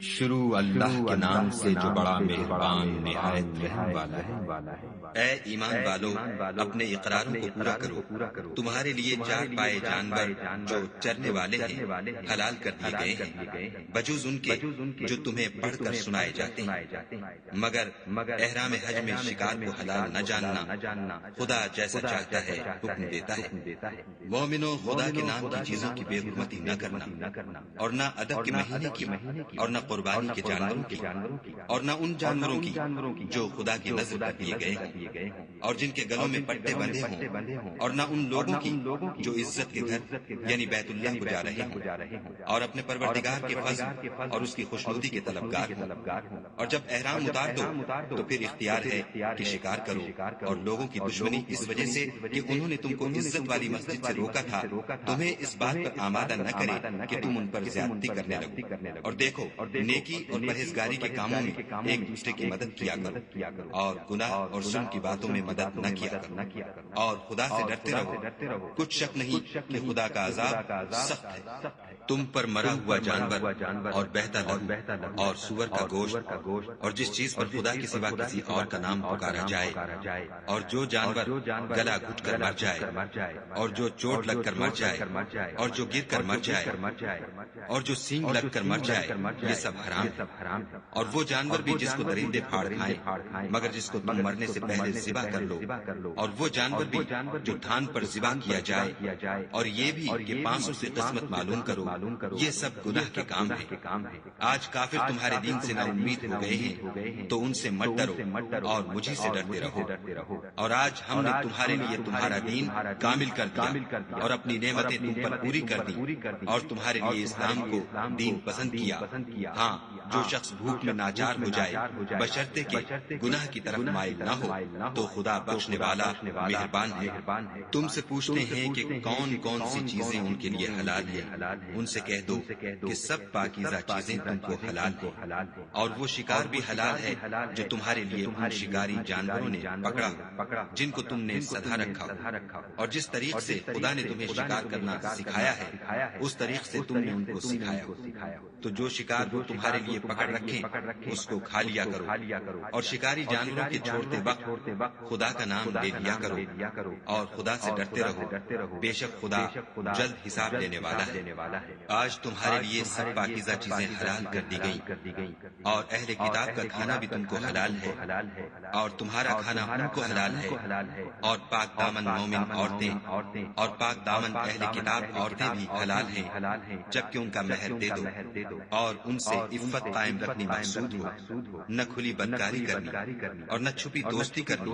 شروع اللہ کے نام سے جو بڑا مہربان نہایت رحم والا ہے۔ اے ایمان والو، اپنے اقراروں کو پورا کرو۔ تمہارے لیے چار پائے جانور جو چرنے والے ہیں حلال کر دیے گئے ہیں، بجوز ان کے جو تمہیں پڑھ کر سنائے جاتے ہیں، مگر احرام حج میں شکار کو حلال نہ جاننا خدا جیسا چاہتا ہے حکم دیتا ہے۔ مومنو، خدا کے نام کی چیزوں کی بے حرمتی نہ کرنا، اور نہ ادب کے مہینے کی، اور نہ قربانی کے جانوروں کی، اور نہ ان جانوروں کی جو خدا کی نذر کر دیے گئے ہیں اور جن کے گلوں میں پٹے بندھے ہوں، اور نہ ان لوگوں کی جو عزت کے گھر یعنی بیت اللہ کو جا رہے ہوں اور اپنے پروردگار کے فضل اور اس کی خوشنودی کے طلبگار ہوں۔ اور جب احرام اتار دو تو پھر اختیار ہے کہ شکار کرو، اور لوگوں کی دشمنی اس وجہ سے کہ انہوں نے تم کو عزت والی مسجد سے روکا تھا تمہیں اس بات پر آمادہ نہ کرے کہ تم ان پر زیادتی کرنے لگو۔ اور دیکھو، نیکی اور پرہیزگاری کے کاموں میں ایک دوسرے کی مدد کیا کرو، اور گناہ اور ظلم کی باتوں میں مدد نہ کیا کرو، اور خدا سے ڈرتے رہو۔ کچھ شک نہیں کہ خدا کا عذاب سخت ہے۔ تم پر مرا ہوا جانور اور بہتا لہو اور سور کا گوشت اور جس چیز پر خدا کے سوا کسی اور کا نام پکارا جائے، اور جو جانور گلا گھٹ کر مر جائے، اور جو چوٹ لگ کر مر جائے، اور جو گر کر مر جائے، اور جو سینگ لگ کر مر جائے، یہ سب حرام ہے۔ اور وہ جانور بھی جس کو درندے پھاڑ کھائیں مگر جس کو تم مرنے سے پہلے ذبح کر لو، اور وہ جانور بھی جو تھان پر ذبح کیا جائے، اور یہ بھی کہ 500 سے قسمت معلوم کرو، یہ سب گناہ کے کام ہیں۔ آج کافر تمہارے دین سے نا امید ہو گئے ہیں تو ان سے مت ڈرو اور مجھے سے ڈرتے رہو۔ اور آج ہم نے تمہارے لیے تمہارا دین کامل کر دیا اور اپنی نعمتیں تم پر پوری کر دی، اور تمہارے لیے اسلام کو دین پسند کیا۔ ہاں، جو شخص بھوک میں ناچار ہو جائے بشرطے کہ گناہ کی طرف مائل نہ ہو تو خدا بخشنے والا مہربان ہے۔ تم سے پوچھتے ہیں کہ کون کون سی چیزیں ان کے لیے حلال ہیں، ان سے کہہ دو کہ سب پاکیزہ چیزیں تم کو حلال ہیں، اور وہ شکار بھی حلال ہے جو تمہارے لیے ان شکاری جانوروں نے پکڑا جن کو تم نے سدھا رکھا ہو، اور جس طریق سے خدا نے تمہیں شکار کرنا سکھایا ہے اس طریق سے تم نے ان کو سکھایا ہو۔ تو جو شکار وہ تمہارے لیے پکڑ رکھیں اس کو کھا لیا کرو، اور شکاری جانوروں کے چھوڑتے وقت خدا کا نام لے لیا کرو، اور خدا سے ڈرتے رہو، بے شک خدا جلد حساب لینے والا ہے۔ آج تمہارے لیے سب پاکیزہ چیزیں حلال کر دی گئیں، اور اہل کتاب کا کھانا بھی تم کو حلال ہے، اور تمہارا کھانا ان کو حلال ہے، اور پاک دامن مومن عورتیں اور پاک دامن اہل کتاب عورتیں بھی حلال ہیں جبکہ ان کا مہر دے دو، اور ان سے عفت قائم رکھنی مقصود ہو، نہ کھلی بدکاری کرنی اور نہ چھپی دوستی کرنی۔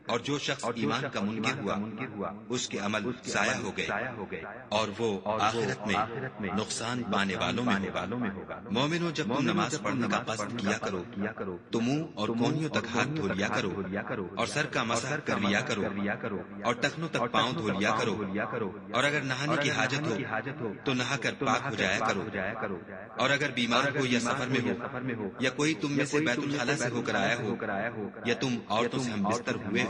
اور جو شخص ایمان کا منکر ہوا اس کے عمل ضائع ہو گئے اور وہ آخرت میں نقصان پانے والوں میں ہوگا۔ مومنو، جب تم نماز پڑھنے کا قصد کیا کرو تو منہ اور کونیوں تک ہاتھ دھو لیا کرو، اور سر کا مسح کر لیا کرو، اور ٹخنوں تک پاؤں دھو لیا کرو، اور اگر نہانے کی حاجت ہو تو نہا کر پاک ہو جایا کرو، اور اگر بیمار ہو یا سفر میں ہو یا کوئی تم میں سے بیت الخلا سے ہو کر آیا ہو یا تم عورتوں سے ہم بستر ہوئے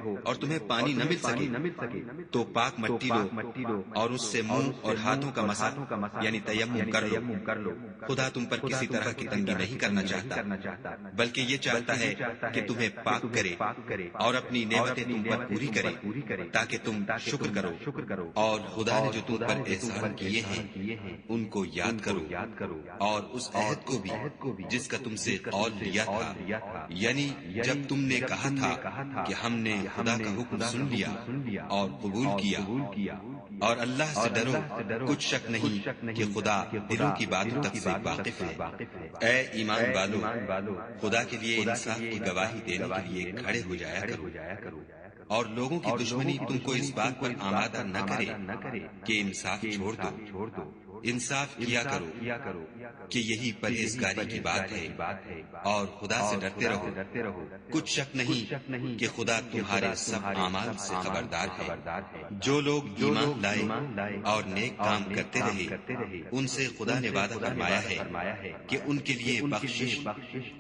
ہو اور تمہیں پانی نہ مل سکے تو پاک مٹی لو اور اس سے منہ اور ہاتھوں کا مسح یعنی تیمم کر لو۔ خدا تم پر کسی طرح کی تنگی نہیں کرنا چاہتا بلکہ یہ چاہتا ہے کہ تمہیں پاک کرے اور اپنی نعمتیں تم پر پوری کرے تاکہ تم شکر کرو، اور خدا نے جو تم پر احسان کیے ہیں ان کو یاد کرو، اور اس عہد کو بھی جس کا تم سے قول لیا تھا، یعنی جب تم نے کہا تھا کہ ہم نے خدا کا حکم سن لیا اور قبول کیا، اور اللہ سے ڈرو، کچھ شک نہیں کہ خدا دلوں کی باتوں تک سے واقف ہے۔ اے ایمان والو، خدا کے لیے انصاف کی گواہی دینے کے لیے کھڑے ہو جایا کرو، اور لوگوں کی دشمنی تم کو اس بات پر آمادہ نہ کرے کہ انصاف چھوڑ دو۔ انصاف کیا کرو کہ یہی پرہیزگاری کی بات ہے، اور خدا سے ڈرتے رہو۔ کچھ شک نہیں کہ خدا تمہارے سب اعمال سے خبردار ہے۔ جو لوگ ایمان لائے اور نیک کام کرتے رہے ان سے خدا نے وعدہ فرمایا ہے کہ ان کے لیے بخشش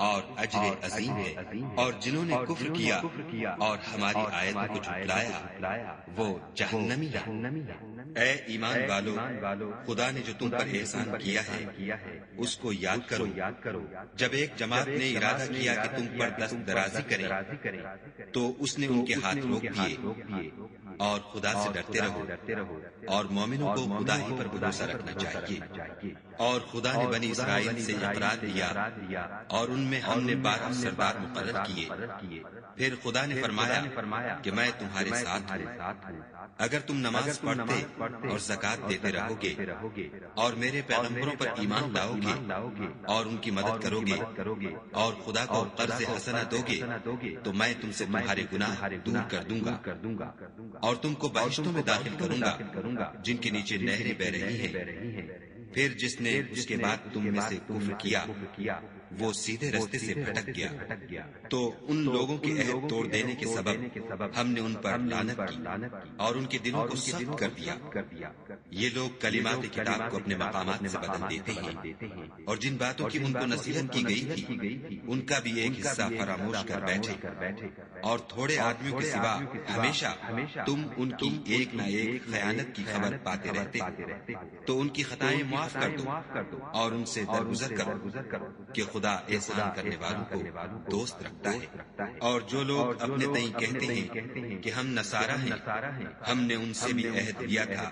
اور اجر عظیم ہے، اور جنہوں نے کفر کیا اور ہماری آیتوں کو جھٹلایا وہ جہنمی ہیں۔ اے ایمان والو، خدا نے جو تم پر احسان کیا ہے اس کو یاد کرو۔ جب ایک جماعت نے ارادہ کیا کہ تم پر دست درازی کرے تو اس نے ان کے ہاتھ روک دیے، اور خدا سے ڈرتے رہو، اور مومنوں کو خدا ہی پر بھروسہ رکھنا چاہیے۔ اور خدا نے بنی اسرائیل سے اقرار لیا اور ان میں ہم نے 12 سردار مقرر کیے۔ پھر خدا نے فرمایا کہ میں تمہارے ساتھ ہوں، اگر تم نماز پڑھتے اور زکوٰۃ دیتے رہو گے اور میرے پیغمبروں پر ایمان لاؤ گے اور ان کی مدد کرو گے اور خدا کو قرض حسنہ دو گے تو میں تم سے تمہارے گناہ دور کر دوں گا اور تم کو بہشتوں میں داخل کروں گا جن کے نیچے نہریں بہ رہی ہیں۔ پھر جس نے اس کے بعد تم میں سے کفر کیا وہ سیدھے رستے سے بھٹک گیا، تو ان لوگوں کے عہد توڑ دینے کے سبب ہم نے ان پر لعنت کی اور ان کے دلوں کو سخت کر دیا۔ یہ لوگ کلمات کتاب کو اپنے مقامات سے بدل دیتے ہیں، اور جن باتوں کی ان کو نصیحت کی گئی تھی ان کا بھی ایک حصہ فراموش کر بیٹھے، اور تھوڑے آدمیوں کے سوا ہمیشہ تم ان کی ایک نہ ایک خیانت کی خبر پاتے رہتے ہو، تو ان کی خطائیں معاف کر دو اور ان سے درگزر کرو کہ خدا احسان کرنے والوں کو دوست رکھتا ہے۔ اور جو لوگ اپنے تئیں کہتے ہیں کہ ہم نصارہ ہیں، ہم نے ان سے بھی عہد لیا تھا،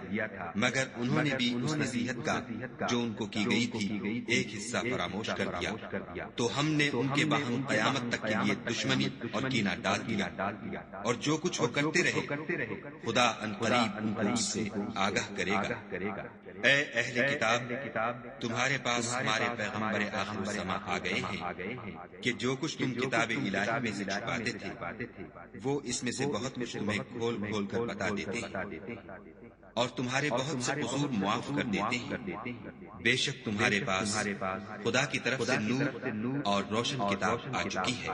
مگر انہوں نے بھی اس نصیحت کا جو ان کو کی گئی تھی ایک حصہ فراموش کر دیا، تو ہم نے ان کے باہم قیامت تک کے لیے دشمنی اور کینہ ڈال دیا، اور جو کچھ وہ کرتے رہے خدا عنقریب ان کو اس سے آگاہ کرے گا۔ اے اہل کتاب، تمہارے پاس ہمارے پیغمبر آخر الزماں آ گئے ہیں کہ جو کچھ تم کتاب الہی میں سے چھپاتے تھے وہ اس میں سے بہت کچھ تمہیں کھول کھول کر بتا دیتے ہیں اور تمہارے بہت سے قصور معاف کر دیتے ہیں۔ بے شک تمہارے پاس خدا کی طرف سے نور اور روشن کتاب آ چکی ہے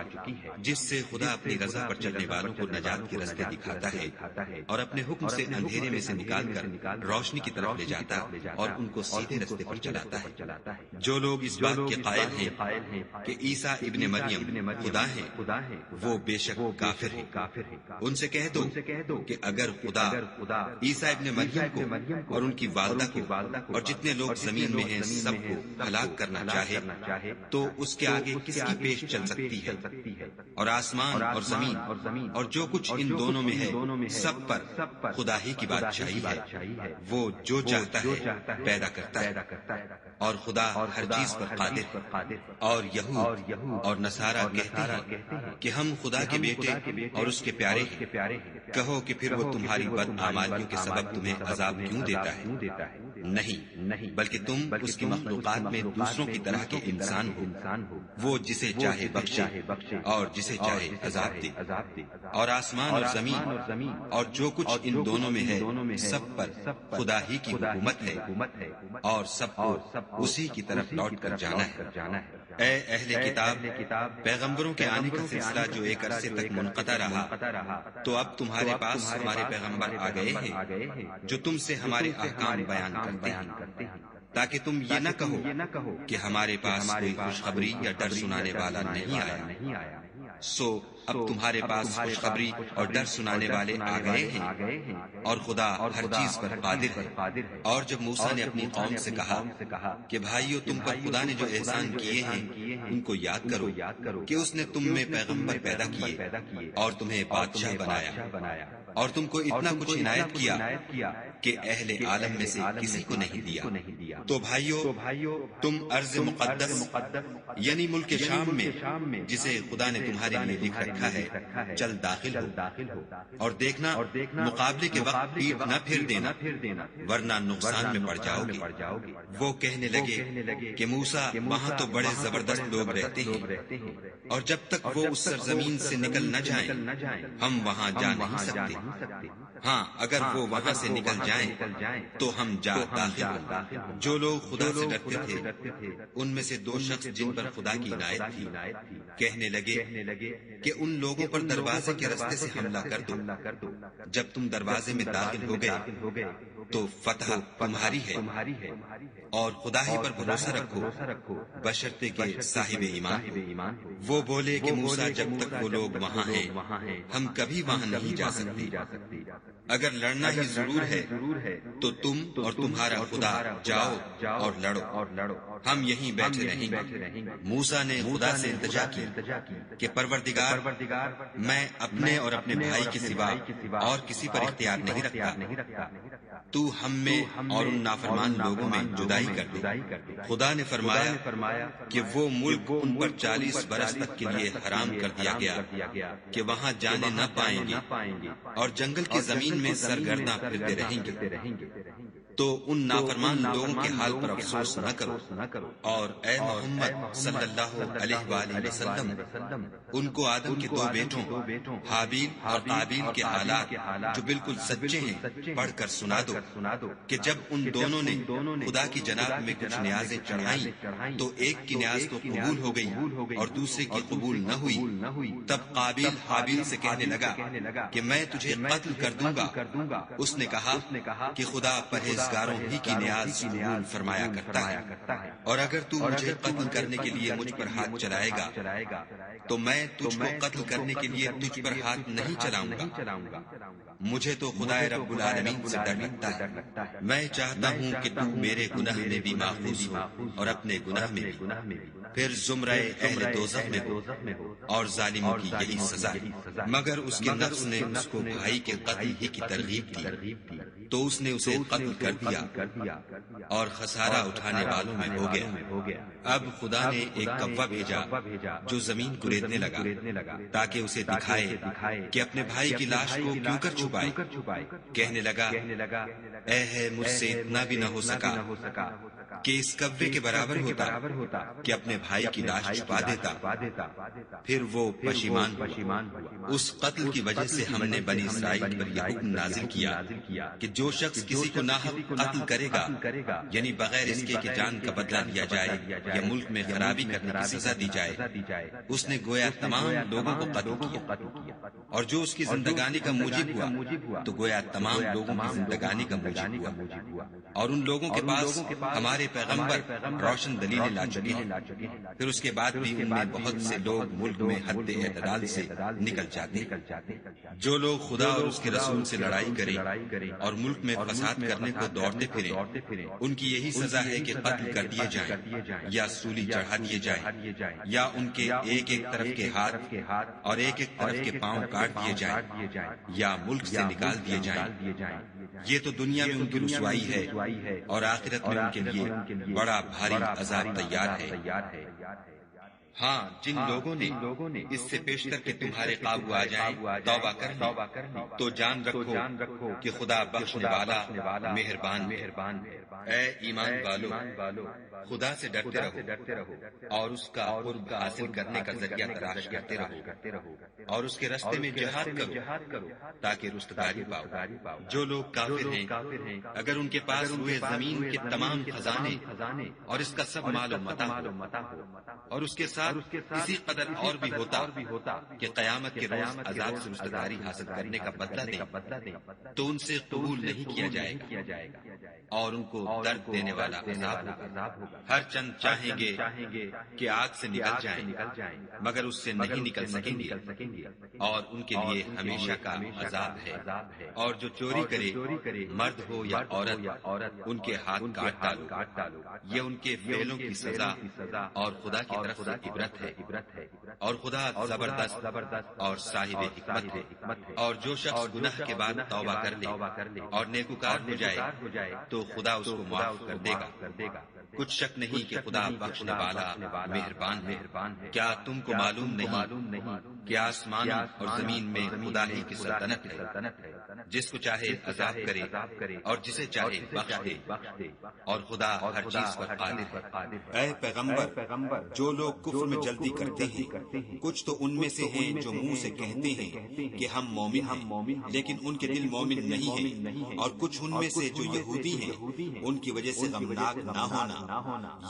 جس سے خدا اپنی رضا پر چلنے والوں کو نجات کے رستے دکھاتا ہے اور اپنے حکم سے اندھیرے میں سے نکال کر روشنی کی طرف لے جاتا اور ان کو سیدھے رستے پر چلاتا ہے۔ جو لوگ اس بات کے قائل ہیں کہ عیسیٰ ابن مریم خدا ہیں وہ بے شک کافر ہیں۔ ان سے کہہ دو کہ اگر خدا عیسیٰ ابن مریم کو اور ان کی والدہ کو اور جتنے لوگ زمین میں ہیں سب کو ہلاک کرنا چاہے تو اس کے آگے کس کی پیش چل سکتی ہے؟ اور آسمان اور زمین اور جو کچھ ان دونوں میں ہے سب پر خدا ہی کی بادشاہی ہے، وہ جو چاہتا ہے پیدا کرتا ہے اور خدا ہر چیز پر قادر ہے۔ اور یہود اور نصارہ کہتے ہیں کہ ہم خدا کے بیٹے اور اس کے پیارے ہیں۔ کہو کہ پھر وہ تمہاری بد اعمالیوں کے سبب تمہیں عذاب کیوں دیتا ہے؟ نہیں، بلکہ تم اس کی مخلوقات میں دوسروں کی طرح کے انسان ہو، وہ جسے چاہے بخشے اور جسے چاہے عذاب دے۔ اور آسمان اور زمین اور جو کچھ ان دونوں میں ہے سب پر خدا ہی کی حکومت ہے اور سب کو اسی کی طرف لوٹ کر جانا ہے۔ اے اہل کتاب، پیغمبروں کے آنے کا سلسلہ جو ایک عرصے تک منقطع رہا تو اب تمہارے پاس ہمارے پیغمبر آ گئے ہیں جو تم سے ہمارے احکام بیان کرتے ہیں، تاکہ تم یہ نہ کہو کہ ہمارے پاس کوئی خوشخبری یا ڈر سنانے والا نہیں آیا۔ سو اب تمہارے پاس خوشخبری اور ڈر سنانے والے آ گئے ہیں اور خدا ہر چیز پر قادر ہے۔ اور جب موسیٰ نے اپنی قوم سے کہا کہ بھائیو تم پر خدا نے جو احسان کیے ہیں ان کو یاد کرو کہ اس نے تم میں پیغمبر پیدا کیے اور تمہیں بادشاہ بنایا اور تم کو اتنا کچھ عنایت کیا کہ اہل عالم میں سے کسی کو نہیں دیا۔ تو بھائیو تم ارض مقدس یعنی ملک شام میں جسے خدا نے تمہارے لیے لکھ رکھا ہے چل داخل ہو اور دیکھنا مقابلے کے وقت پیٹ نہ پھیر دینا ورنہ نقصان میں پڑ جاؤ گے۔ وہ کہنے لگے کہ موسیٰ وہاں تو بڑے زبردست لوگ رہتے ہیں اور جب تک وہ اس سرزمین سے نکل نہ جائیں ہم وہاں جا نہیں سکتے۔ ہاں اگر وہ وہاں سے نکل جائیں تو ہم جا داخل ہوں۔ جو لوگ خدا سے ڈرتے تھے ان میں سے 2 شخص جن پر خدا کی عنایت تھی کہنے لگے کہ ان لوگوں پر دروازے کے رستے سے حملہ کر دو۔ جب تم دروازے میں داخل ہو گئے تو فتح تمہاری ہے اور خدا ہی پر بھروسہ رکھو بشرطے کہ صاحب ایمان ہو۔ وہ بولے کہ موسیٰ جب تک وہ لوگ وہاں ہیں ہم کبھی وہاں نہیں جا سکتے۔ اگر لڑنا ہی ضرور ہے تو تم اور تمہارا خدا جاؤ اور لڑو، ہم یہیں بیٹھے رہیں گے۔ موسیٰ نے خدا سے التجا کی کہ پروردگار، میں اپنے اور اپنے بھائی کے سوا اور کسی پر اختیار نہیں رکھتا، تو ہم میں اور ان نافرمان لوگوں میں جدائی کر دے۔ خدا نے فرمایا کہ وہ ملک ان پر 40 برس تک کے لیے حرام کر دیا گیا کہ وہاں جانے نہ پائیں گے اور جنگل کی زمین میں سرگرداں پھرتے رہیں گے۔ تو ان نافرمان لوگوں کے حال پر افسوس نہ کرو، اور اے محمد صلی اللہ علیہ وآلہ وسلم ان کو آدم کے 2 بیٹوں حابیل اور قابیل کے حالات جو بالکل سچے ہیں پڑھ کر سنا دو کہ جب ان دونوں نے خدا کی جناب میں کچھ نیازیں چڑھائیں تو ایک کی نیاز تو قبول ہو گئی اور دوسرے کی قبول نہ ہوئی۔ تب قابیل حابیل سے کہنے لگا کہ میں تجھے قتل کر دوں گا۔ اس نے کہا کہ خدا پرہیزگاروں ہی کی نیاز قبول فرمایا کرتا ہے، اور اگر تو مجھے قتل کرنے کے لیے مجھ پر ہاتھ چلائے گا تو میں تجھ کو قتل کرنے کے لیے تجھ پر ہاتھ نہیں چلاؤں گا۔ مجھے تو خدا رب العالمین سے ڈر لگتا ہے، میں چاہتا ہوں کہ تو میرے گناہ میں بھی ماخوذ ہو اور اپنے گناہ میں بھی۔ پھر زمرہ اہل دوزخ میں ہو اور ظالموں کی یہی سزا ہے۔ مگر اس کے نفس نے اس کو بھائی کے قتل ہی کی ترغیب دی تو اس نے اسے قتل کر دیا اور خسارہ اٹھانے والوں میں ہو گیا۔ اب خدا نے ایک کوا بھیجا جو زمین کریدنے لگا تاکہ اسے دکھائے کہ اپنے بھائی کی لاش کو کیوں کر چھپائے۔ کہنے لگا اے ہے مجھ سے اتنا بھی نہ ہو سکا کہ اس کوے کے برابر ہوتا کہ اپنے بھائی کی لاش چھپا دیتا۔ پھر وہ پشیمان ہوا۔ اس قتل کی وجہ سے ہم نے بنی اسرائیل پر یہ حکم نازل کیا کہ جو شخص کسی کو ناحق قتل کرے گا، یعنی بغیر اس کے کہ جان کا بدلہ دیا جائے یا ملک میں خرابی کرنے کی سزا دی جائے، اس نے گویا تمام لوگوں کو قتل کیا، اور جو اس کی زندگانی کا موجب ہوا تو گویا تمام لوگوں کی زندگانی کا موجب ہوا۔ اور ان لوگوں کے پاس ہمارے پیغمبر روشن دلیلیں لا چکے ہیں، پھر اس کے بعد بھی ان میں بہت سے لوگ ملک میں حد اعتدال سے نکل جاتے ہیں۔ جو لوگ خدا اور اس کے رسول سے لڑائی کریں اور ملک میں فساد کرنے کو دوڑتے پھریں، ان کی یہی سزا ہے کہ قتل کر دیے جائیں یا سولی چڑھا دیے جائیں، یا ان کے ایک ایک طرف کے ہاتھ اور ایک ایک طرف کے پاؤں کاٹ دیے جائیں یا ملک سے نکال دیے جائیں۔ یہ تو دنیا میں ان کی رسوائی ہے اور آخرت میں ان کے لیے بڑا بھاری عذاب تیار ہے۔ ہاں، جن لوگوں نے اس سے پیشتر کہ تمہارے قابو آ جائیں توبہ کر لی تو جان رکھو کہ خدا بخشنے والا مہربان ہے۔ اے ایمان والو، خدا سے ڈرتے رہو اور اس کا قرب حاصل کرنے کا ذریعہ تلاش کرتے رہو اور اس کے راستے میں جہاد کرو تاکہ رستگاری پاؤ۔ جو لوگ کافر ہیں اگر ان کے پاس روئے زمین کے تمام خزانے اور اس کا سب مال و متاع ہو اور اس کے ساتھ اسی قدر اور بھی ہوتا کہ قیامت کے روز عذاب سے رستگاری حاصل کرنے کا بدلہ دیں تو ان سے قبول نہیں کیا جائے گا اور ان کو درد دینے والا عذاب ہوگا۔ ہر چند چاہیں گے کہ آگ سے نکل جائیں مگر اس سے نہیں نکل سکیں گے اور ان کے لیے ہمیشہ کا عذاب ہے۔ اور جو چوری کرے مرد ہو یا عورت ان کے ہاتھ کاٹ ڈالو، یہ ان کے فعلوں کی سزا اور خدا کی طرف سے عبرت ہے، اور خدا زبردست اور صاحب حکمت ہے۔ اور جو شخص گناہ کے بعد توبہ کر لے اور نیکوکار ہو جائے تو خدا اس کو معاف کر دے گا۔ کچھ شک نہیں کہ خدا بخشنے والا مہربان ہے۔ کیا تم کو معلوم نہیں کہ آسمان اور زمین میں خدا ہی کی سلطنت ہے، جس کو چاہے عذاب کرے اور جسے چاہے بخش دے، اور خدا ہر چیز پر قادر ہے۔ اے پیغمبر، جو لوگ کفر میں جلدی کرتے ہیں کچھ تو ان میں سے ہیں جو منہ سے کہتے ہیں کہ ہم مومن ہیں لیکن ان کے دل مومن نہیں ہیں، اور کچھ ان میں سے جو یہودی ہیں ان کی وجہ سے غمناک نہ ہونا،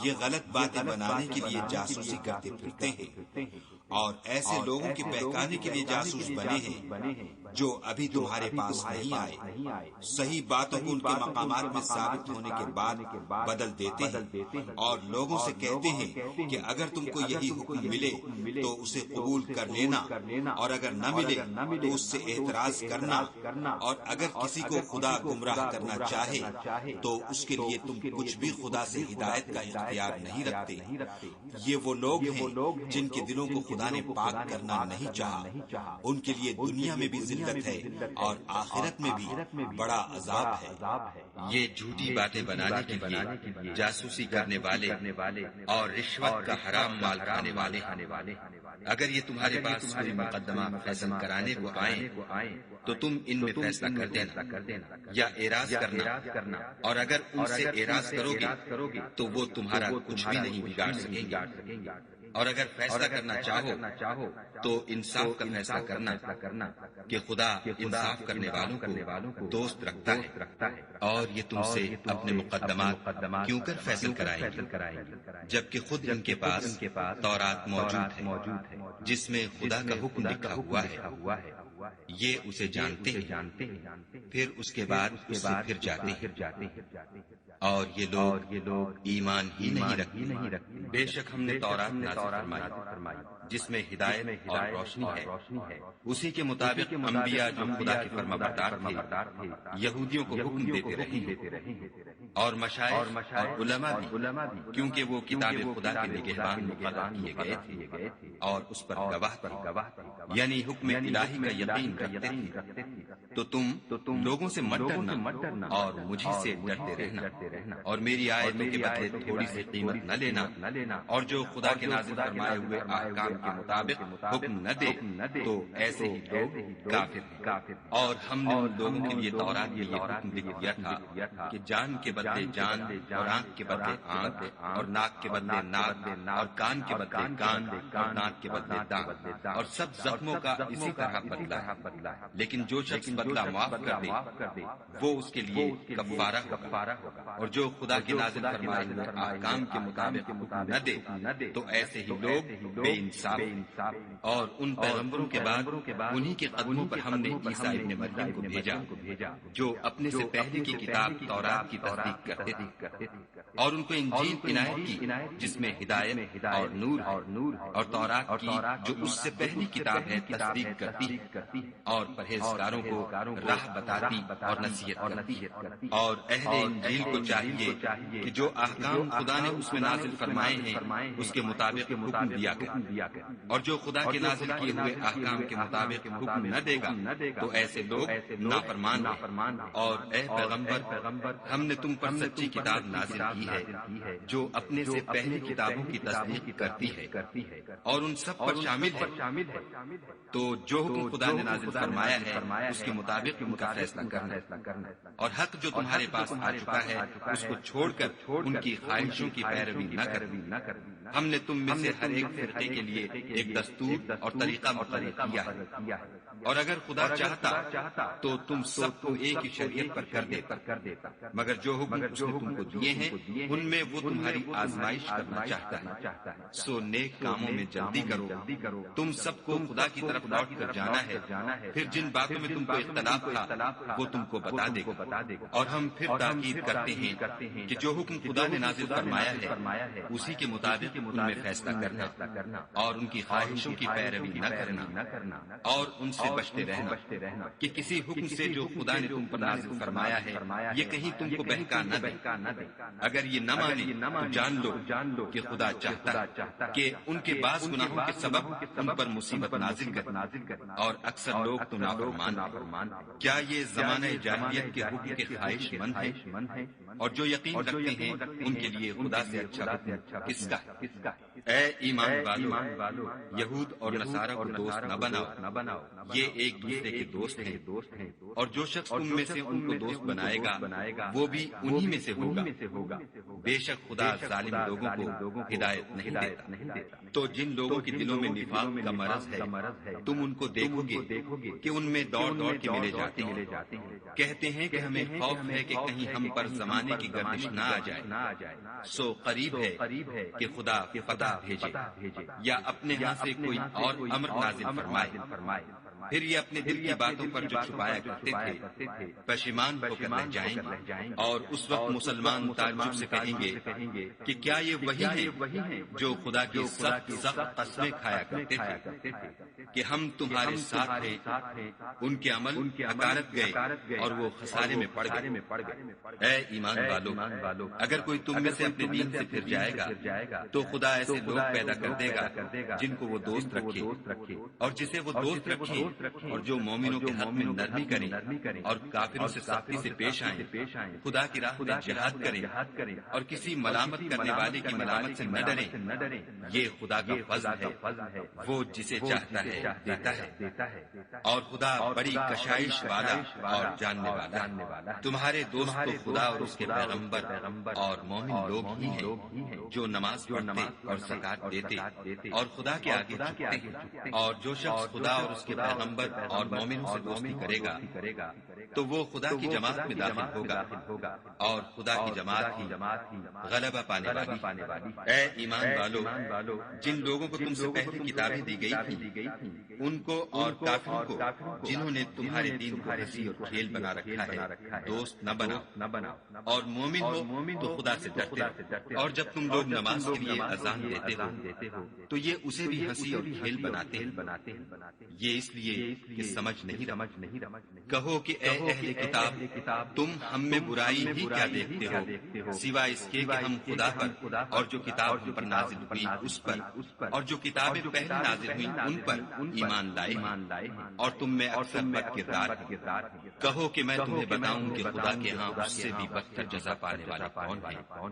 یہ غلط باتیں بنانے کے لیے جاسوسی کرتے پھرتے ہیں اور ایسے لوگوں کے بہکانے کے لیے جاسوس بنے ہیں جو ابھی تمہارے پاس نہیں آئے، صحیح باتوں کو ان کے مقامات میں ثابت ہونے کے بعد بدل دیتے ہیں، اور لوگوں سے کہتے ہیں کہ اگر تم کو یہی حکم ملے تو اسے قبول کر لینا، اور اگر نہ ملے تو اس سے اعتراض کرنا، اور اگر کسی کو خدا گمراہ کرنا چاہے تو اس کے لیے تم کچھ بھی خدا سے ہدایت کا اختیار نہیں رکھتے۔ یہ وہ لوگ ہیں جن کے دلوں کو خدا نے پاک کرنا نہیں چاہا، ان کے لیے دنیا میں بھی ذلت ہے اور آخرت میں بھی بڑا عذاب ہے۔ یہ جھوٹی باتیں بنانے کے لیے جاسوسی کرنے والے اور رشوت کا حرام مال کھانے والے، اگر یہ تمہارے پاس کوئی مقدمہ فیصل کرانے کو آئیں تو تم ان میں فیصلہ کر دینا یا اعراض کرنا، اور اگر ان سے اعراض کرو گے تو وہ تمہارا کچھ بھی نہیں بگاڑ سکیں گے، اور اگر فیصلہ کرنا چاہو تو انصاف کا فیصلہ کرنا کہ خدا انصاف کرنے والوں کو دوست رکھتا ہے، اور یہ تم سے اپنے مقدمات کیوں کر فیصل کرائیں گے جبکہ خود ان کے پاس تورات موجود ہے جس میں خدا کا حکم لکھا ہوا ہے۔ یہ اسے جانتے ہیں، پھر اس کے بعد اس سے پھر جاتے ہیں، اور یہ لوگ ایمان ہی نہیں رکھتے۔ بے شک ہم نے تورات نازل فرمائی جس میں ہدایت اور روشنی ہے، اسی کے مطابق انبیاء جو خدا کے فرمانبردار تھے یہودیوں کو حکم دیتے رہے، اور مشائخ اور علماء بھی، کیونکہ وہ کتاب خدا کے نگہبان مقرر کیے گئے تھے اور اس پر گواہ تھے، یعنی حکم الہی کا یقین رکھتے تھے۔ تو تم لوگوں سے مت ڈرنا اور مجھے سے ڈرتے رہنا، اور میری آیتوں کے بدلے تھوڑی سی قیمت نہ لینا، اور جو خدا کے نازل فرمائے ہوئے احکام کے مطابق حکم نہ دے تو ایسے ہی لوگ کافر ہیں۔ اور ہم نے ان لوگوں کے لیے تورات میں یہ حکم لکھ دیا تھا کہ جان کے بدلے جان، اور آنکھ کے بدلے آنکھ، اور ناک کے بدلے ناک، اور کان کے بدلے کان، اور دانت کے بدلے دانت، اور سب زخموں کا اسی طرح بدلہ ہے، لیکن جو شخص بدلہ معاف کر دے وہ اس کے لیے کفارہ ہوگا، اور جو خدا کے نازل فرمائے ہوئے احکام کے مطابق حکم نہ دے تو ایسے ہی لوگ بے انصاف، اور ان پیغمبروں کے بعد انہی کے قدموں پر ہم نے عیسیٰ ابن مریم کو بھیجا جو اپنے سے پہلے کی کتاب تورات کی تصدیق کرتے تھے، اور ان کو انجیل عنایت کی جس میں ہدایت اور نور ہے، اور تورات کی جو اس سے پہلی کتاب ہے تصدیق کرتی ہے، اور پرہیزگاروں کو راہ بتاتی اور نصیحت کرتی۔ اور اہل انجیل کو چاہیے کہ جو احکام خدا نے اس میں نازل فرمائے ہیں اس کے مطابق حکم دیا کرے، اور جو خدا کے نازل کیے ہوئے احکام کے مطابق حکم نہ دے گا تو ایسے لوگ نافرمان ہیں۔ اور اے پیغمبر، ہم نے تم پر سچی کتاب نازل کی ہے جو اپنے سے پہلی کتابوں کی تصدیق کرتی ہے اور ان سب پر شامل ہے، تو جو حکم خدا نے نازل فرمایا ہے اس کے مطابق ان کا فیصلہ کرنا، اور حق جو تمہارے پاس آ چکا ہے اس کو چھوڑ کر ان کی خواہشوں کی پیروی نہ کرنا۔ ہم نے تم میں سے ہر ایک فرقے کے لیے ایک دستور اور طریقہ مقرر کیا ہے، اور اگر خدا چاہتا تو تم سب کو ایک ہی شریعت پر کر دیتا، مگر جو حکم اس نے تم کو دیے ہیں ان میں وہ تمہاری آزمائش کرنا چاہتا ہے۔ سو نیک کاموں میں جلدی کرو، تم سب کو خدا کی طرف لوٹ کر جانا ہے، پھر جن باتوں میں تم کو اختلاف تھا وہ تم کو بتا دے گا۔ اور ہم پھر تاکید کرتے ہیں کہ جو حکم خدا نے نازل فرمایا ہے اسی کے مطابق ان میں فیصلہ کرنا، اور ان کی خواہشوں کی پیروی نہ کرنا، اور ان سے بچتے رہنا کہ کسی حکم سے جو خدا نے تم پر نازل فرمایا ہے یہ کہیں تم کو بہکا نہ دے۔ اگر یہ نہ مانے تو جان لو کہ خدا چاہتا کہ ان کے بعض گناہوں کے سبب ان پر مصیبت نازل کرے، اور اکثر لوگ تو نافرمان ہیں۔ کیا یہ زمانہ جاہلیت کے حکم کے خواہش مند ہے؟ اور جو یقین رکھتے ہیں ان کے لیے خدا سے اچھا حکم کس کا ہے؟ اے ایمان والو، یہود اور نصارہ کو دوست نہ بناؤ، یہ ایک دوسرے کے دوست ہیں، اور جو شخص تم میں سے ان کو دوست بنائے گا وہ بھی انہی میں سے ہوگا۔ بے شک خدا ظالم لوگوں کو ہدایت نہیں دیتا۔ تو جن لوگوں کے دلوں میں نفاق کا مرض ہے تم ان کو دیکھو گے کہ ان میں دوڑ کے ملے جاتے ہیں، کہتے ہیں کہ ہمیں خوف ہے کہ کہیں ہم پر زمانے کی گردش نہ آ جائے۔ سو قریب ہے کہ خدا فتح بھیجے یا اپنے ہاں سے کوئی اور امر نازل فرمائے، پھر یہ اپنے دل کی باتوں پر جو چھپایا کرتے تھے پشیمان ہو کر رہ جائیں گے، اور اس وقت مسلمان تعجب سے کہیں گے کہ کیا یہ وہی ہیں جو خدا کی سخت سخت قسمیں کھایا کرتے تھے کہ ہم تمہارے ساتھ ہیں؟ ان کے عمل حقارت گئے اور وہ خسارے میں پڑ گئے۔ اے ایمان والو، اگر کوئی تم میں سے اپنے دین سے پھر جائے گا تو خدا ایسے لوگ پیدا کر دے گا جن کو وہ دوست رکھے اور جسے وہ دوست رکھے، اور جو مومنوں کے حق میں نرمی کریں اور کافروں سے سختی سے پیش آئیں، خدا کی راہ میں جہاد کریں اور کسی ملامت کرنے والے کی ملامت سے نہ ڈریں۔ یہ خدا کا فضل ہے، وہ جسے چاہتا ہے دیتا ہے، اور خدا بڑی کشائش والا اور جاننے والا ہے۔ تمہارے دوست تو خدا اور اس کے پیغمبر اور مومن لوگ ہی ہیں جو نماز پڑھتے اور زکات دیتے اور خدا کے آگے جھکتے ہیں، اور جو شخص خدا اور اس کے پیغمبر اور مومنوں سے دوستی کرے گا تو وہ خدا کی جماعت میں داخل ہوگا، اور خدا کی جماعت ہی غلبہ پانے والی۔ اے ایمان والو، جن لوگوں کو تم سے پہلے کتابیں دی گئی تھیں ان کو اور کافروں کو جنہوں نے تمہارے دین کو ہنسی اور کھیل بنا رکھا ہے دوست نہ بناؤ، اور مومن ہو تو خدا سے ڈرتے رہو، اور جب تم لوگ نماز کے لیے اذان دیتے ہو تو یہ اسے بھی ہنسی اور کھیل بناتے ہیں، یہ اس لیے کہ سمجھ نہیں کہو کہ اے اہل کتاب، تم ہم میں برائی ہی کیا دیکھتے ہو سوائے اس کے کہ ہم خدا پر اور جو کتاب ہم پر نازل ہوئی اس پر اور جو کتابیں پہلے نازل ہوئی ان پر ایمان لائے، اور تم میں اکثر بد کردار ہیں۔ کہو کہ میں تمہیں بتاؤں کہ خدا کے ہاں اس سے بھی بدتر جزا پانے والے کون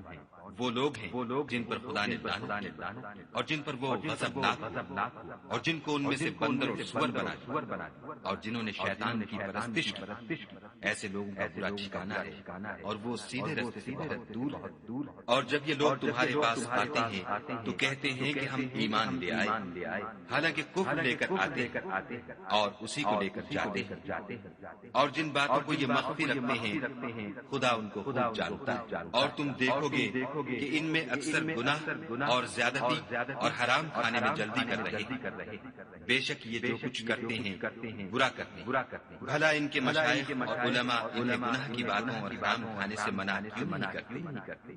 ہیں؟ وہ لوگ ہیں جن پر خدا نے لعنت کی اور جن پر وہ غضبناک ہوا، اور جن کو ان میں سے بندر اور سور بنا دیا، اور جنہوں نے شیطان کی پرستش کی۔ ایسے لوگوں کا برا ٹھکانہ ہے اور وہ سیدھے راستے سے بہت دور ہے۔ اور جب یہ لوگ تمہارے پاس آتے ہیں تو کہتے ہیں کہ ہم ایمان لے آئے، حالانکہ کفر لے کر آتے ہیں اور اسی کو لے کر جاتے ہیں، اور جن باتوں کو یہ مخفی رکھتے ہیں خدا ان کو خوب جانتا ہے۔ اور تم دیکھو گے کہ ان میں اکثر گناہ اور زیادتی اور حرام کھانے میں جلدی کر رہے ہیں۔ بے شک یہ جو کچھ کرتے ہیں برا کرتے ہیں، بھلا ان کے مشائخ اور علماء انہیں گناہ کی باتوں اور حرام کھانے سے منع کیوں نہیں کرتے؟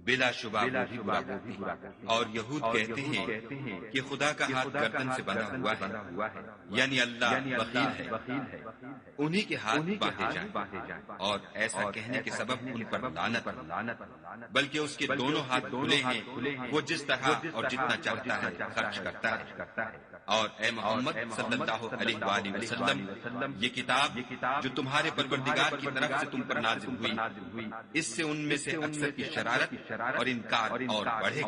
بلا شبہ وہ بھی برا کرتے ہیں۔ اور یہود کہتے ہیں کہ خدا کا ہاتھ گردن سے بنا ہوا ہے، یعنی اللہ بخیل ہے، انہی کے ہاتھ باندھے جائیں، اور ایسا کہنے کے سبب ان پر لعنت، بلکہ اس کے دونوں ہاتھ کھلے ہیں، وہ جس طرح اور جتنا چاہتا ہے خرچ کرتا ہے۔ اور اے محمد صلی اللہ علیہ وآلہ وسلم، یہ کتاب جو تمہارے پروردگار کی طرف سے تم پر نازل ہوئی، اس سے ان میں سے اکثر کی شرارت اور انکار اور بڑھے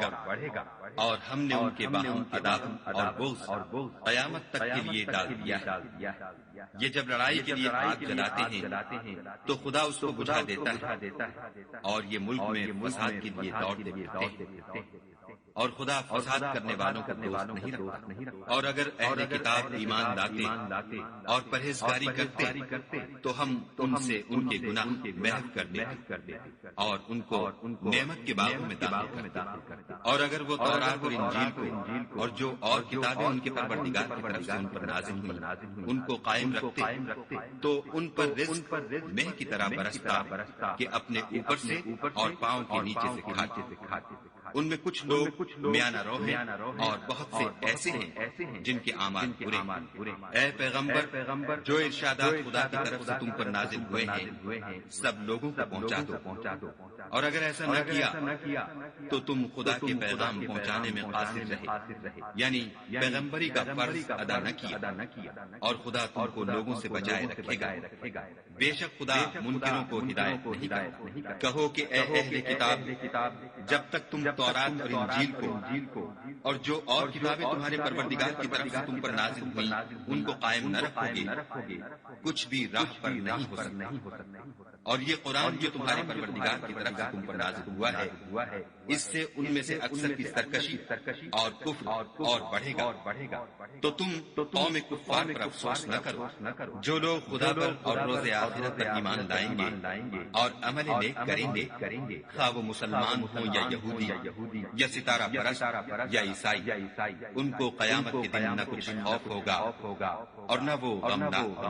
گا، اور ہم نے ان کے باہم عداوت اور بغض قیامت تک کے لیے ڈال دیا ہے۔ یہ جب لڑائی کے لیے آگ جلاتے ہیں تو خدا اس کو بجھا دیتا ہے، اور یہ ملک میں فساد کے لیے دوڑتے پھرتے ہیں، اور خدا فساد کرنے والوں کو دوست نہیں رکھتا۔ اور اگر اہل کتاب ایمان لاتے اور پرہیزگاری کرتے تو ہم ان سے ان کے گناہ محو کر دیتے اور ان کو نعمت کے باغوں میں داخل کرتے۔ اور اگر وہ تورات اور انجیل کو اور جو اور کتابیں ان کے پروردگار کی طرف سے ان پر نازل ہوئی ان کو قائم رکھتے تو ان پر رزق مہ کی طرح برستا کہ اپنے اوپر سے اور پاؤں کے نیچے سے کھاتے۔ ان میں کچھ لوگ میانہ رو ہیں اور بہت سے ایسے ہیں جن کے اعمال برے۔ اے پیغمبر، جو ارشادات خدا کی طرف سے تم پر نازل ہوئے ہیں سب لوگوں کو پہنچا دو، اور اگر ایسا نہ کیا تو تم خدا کے پیغام پہنچانے میں قاصر رہے، یعنی پیغمبری کا فرض ادا نہ کیا، اور خدا تم کو لوگوں سے بچائے رکھے گا۔ بے شک خدا منکروں کو ہدایت نہیں کرتا۔ کہو کہ اے اہل کتاب، جب تک تم تورات اور انجیل کو اور جو اور کتابیں تمہارے پروردگار کی طرف سے تم پر نازل ہوئیں ان کو قائم نہ رکھو گے کچھ بھی راہ پر نہیں ہو سکتا۔ اور یہ قرآن جو تمہارے پروردگار کی طرف طرف سے تم پر نازل ہوا ہے، اس سے ان میں سے اکثر کی سرکشی اور کفر اور بڑھے گا، تو تم قوم کفار پر افسوس نہ کرو۔ جو لوگ خدا پر اور روز آخرت پر ایمان لائیں گے اور عمل نیک کریں گے، خواہ وہ مسلمان ہوں یا یہودی یا ستارہ پرست یا عیسائی، ان کو قیامت کے دن نہ کچھ خوف ہوگا اور نہ وہ غمناک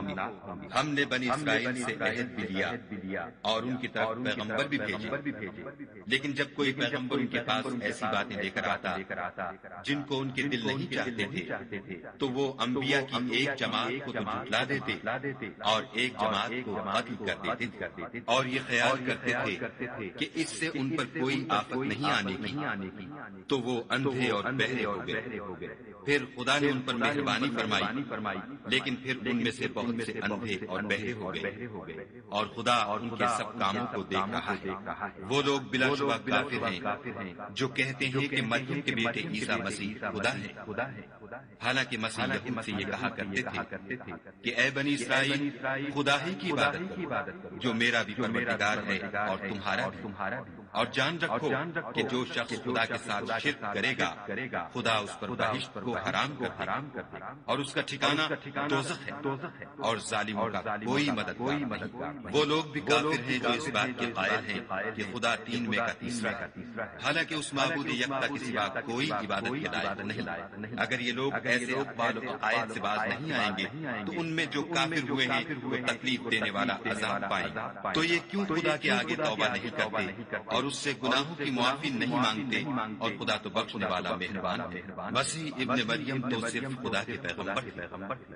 ہوں گے۔ ہم نے بنی اسرائیل سے عہد بھی لیا اور ان کی طرف پیغمبر بھی بھیجے، لیکن جب کوئی پیغمبر ان کے پاس ایسی باتیں لے کر آتا جن کو ان کے دل نہیں چاہتے تھے، تو وہ انبیاء کی ایک جماعت کو تو جھٹلا دیتے اور ایک جماعت کو قتل کر دیتے تھے، اور یہ خیال کرتے تھے کہ اس سے ان پر کوئی آفت نہیں آنے کی، تو وہ اندھے اور بہرے ہو گئے۔ پھر خدا نے ان پر مہربانی فرمائی، لیکن پھر ان میں سے بہت سے اندھے اور بہرے ہو گئے، اور خدا ان کے سب کاموں کو دیکھ رہا ہے۔ وہ لوگ بلا شبہ کافر ہیں جو کہتے ہیں کہ مریم کے بیٹے عیسیٰ مسیح خدا ہے، حالانکہ مسیح یہود سے یہ کہا کرتے تھے کہ اے بنی اسرائیل، خدا ہی کی عبادت کرو جو میرا بھی پروردگار ہے اور تمہارا بھی، اور جان رکھو کہ جو شخص خدا کے ساتھ شرک کرے گا خدا اس پر بہشت کو حرام کر دے گا اور اس کا ٹھکانہ دوزخ ہے، اور ظالموں کا کوئی مددگار نہیں۔ وہ لوگ بھی کافر ہیں جو اس بات کے قائل ہیں کہ خدا تین میں کا تیسرا ہے، حالانکہ اس معبود یکتا کے سوا کوئی عبادت کے لائق نہیں۔ اگر یہ لوگ ایسے اقوال و عقائد سے باز نہیں آئیں گے تو ان میں جو کافر ہوئے ہیں وہ تکلیف دینے والا عذاب پائیں گے۔ تو یہ کیوں خدا کے آگے توبہ نہیں کرتے اور اس سے گناہوں کی معافی نہیں مانگتے، اور خدا تو بخشنے والا مہربان ہے۔ مسیح ابن مریم تو صرف خدا کے پیغمبر تھے،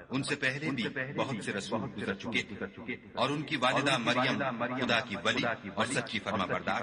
ان سے پہلے بھی بہت سے رسول گزر چکے تھے، اور ان کی والدہ مریم خدا کی ولی اور سچی فرما بردار،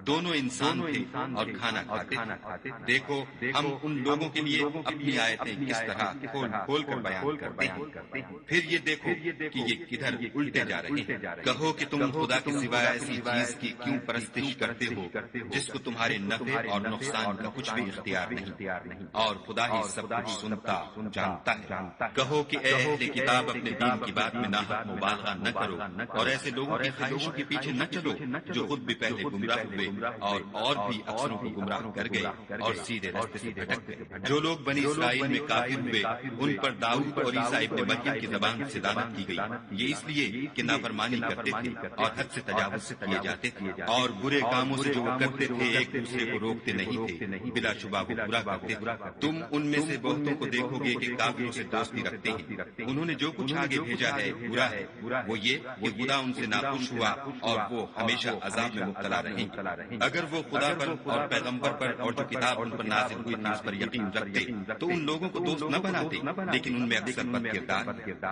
دونوں انسان تھے اور کھانا کھاتے تھے۔ دیکھو ہم ان لوگوں کے لیے اپنی آیتیں کس طرح کھول کھول کر بیان کرتے ہیں، پھر یہ دیکھو کہ یہ کدھر الٹے جا رہے ہیں۔ کہو کہ تم خدا کے سوائے ایسی چیز کی کیوں پرستش کرتے ہو جس کو تمہارے نفع اور نقصان کا کچھ بھی اختیار نہیں، اور خدا ہی سب کچھ سنتا جانتا ہے۔ کہو کہ اے اہل کتاب، اپنے دین کی بات میں ناحق مبالغہ نہ کرو اور ایسے لوگوں کی خواہشوں کے پیچھے نہ چلو جو خود بھی پہلے گمراہ ہوئے اور بھی اکثروں کو گمراہ کر گئے اور سیدھے راستے سے بھٹک گئے۔ جو لوگ بنی اسرائیل میں کافر ہوئے ان پر داؤد اور عیسیٰ ابن مریم کی زبان سے لعنت کی گئی، یہ اس لیے کہ نافرمانی کرتے تھے اور حد سے تجاوز کیے جاتے تھے، اور برے کاموں سے جو وہ کرتے تھے ایک دوسرے کو روکتے نہیں تھے، بلا شبہ وہ برا کرتے تھے۔ تم ان میں سے بہتوں کو دیکھو گے کہ کافروں سے دوستی رکھتے ہیں، انہوں نے جو کچھ آگے بھیجا ہے برا ہے، وہ یہ کہ خدا ان سے ناخوش ہوا اور وہ ہمیشہ عذاب میں مبتلا رہیں گے۔ اگر وہ خدا پر اور پیغمبر پر اور جو کتاب ان پر نازل ہوئی تھی اس پر یقین رکھتے تو ان لوگوں کو دوست نہ بناتے، لیکن ان میں اکثر بد کردار۔